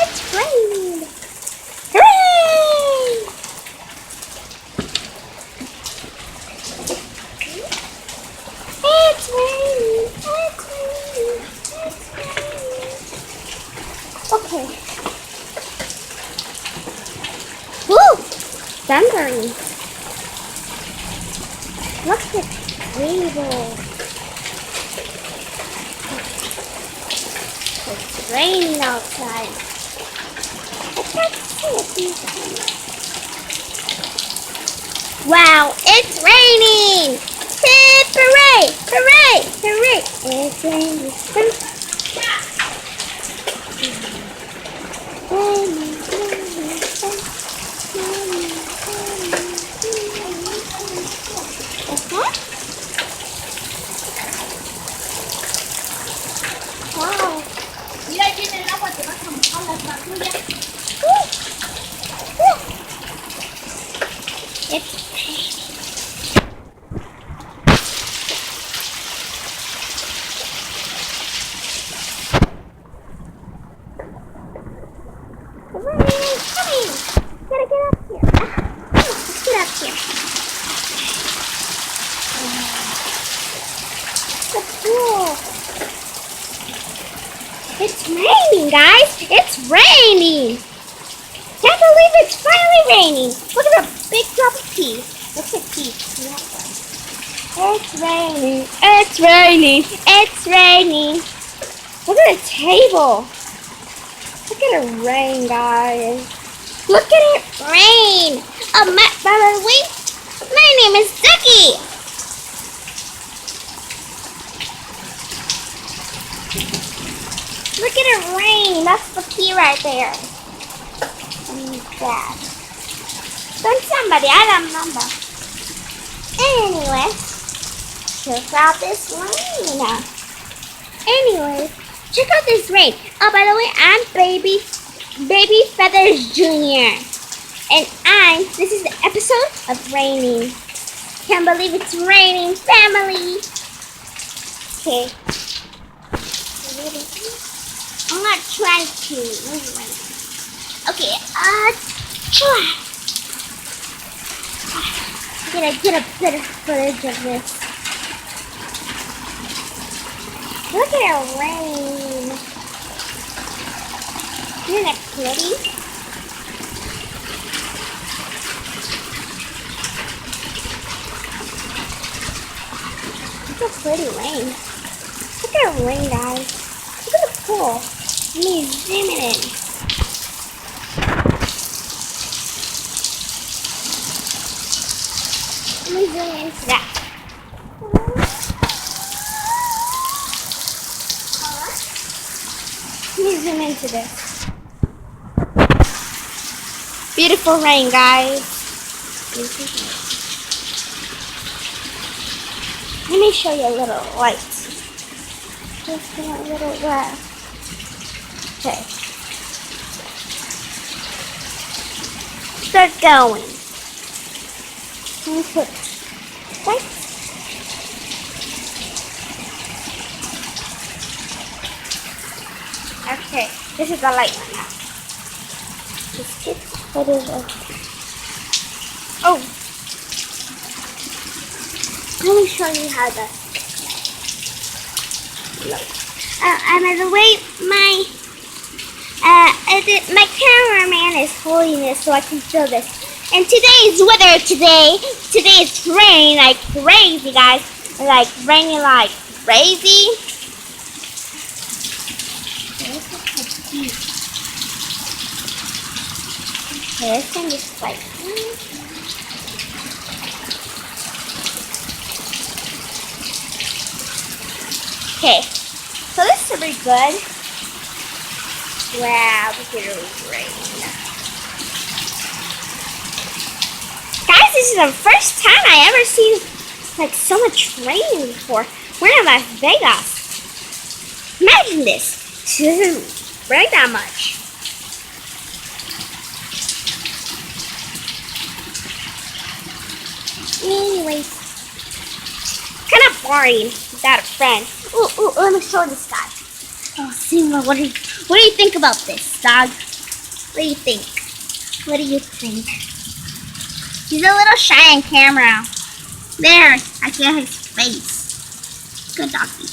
It's raining. Hooray! It's raining. It's raining. It's raining. Okay. Woo! Thundering. Look at the table. It's raining outside. I can't see it. Wow, it's raining! Hooray! Hooray! Hooray! It's raining. Wow. It's coming. Gotta get up here. Let's get up here. So cool. It's raining, guys. It's raining. Can't believe it's finally raining. Look at the big drop of tea. Looks like tea. It's raining. It's raining. It's raining. Look at the table. Look at it rain, guys. Look at it rain. Oh, by the way, my name is Ducky. Look at it rain. That's the key right there. And that. From somebody, I don't remember. Anyway, check out this rain. Anyway, check out this rain. Oh, by the way, I'm Baby Feathers Jr. And this is the episode of Raining. Can't believe it's raining, family. Okay. I'm not trying to move right now. Okay, try. Get a better footage of this. Look at it rain. Isn't it pretty? It's a pretty rain. Look at it rain, guys. Look at the pool. Let me zoom it in. Let me zoom into that. Let me zoom into this. Beautiful rain, guys. Let me show you a little light. Just a little wet. Okay. Start going. Let me put lights. Okay, this is the light one now. Just get put it up. Oh, let me show you how to look. And by the way, my cameraman is holding this so I can show this. And today's weather today is raining like crazy, guys. Like raining like crazy. Okay, this thing is like. Okay, so this should be good. Wow, look at it rain. Guys, this is the first time I ever seen like so much rain before. We're in Las Vegas. Imagine this. It doesn't rain that much. Anyways, kind of boring without a friend. Ooh, let me show this guy. Oh, Sima, what do you think about this, dog? What do you think? What do you think? He's a little shy on camera. There, I get his face. Good doggy.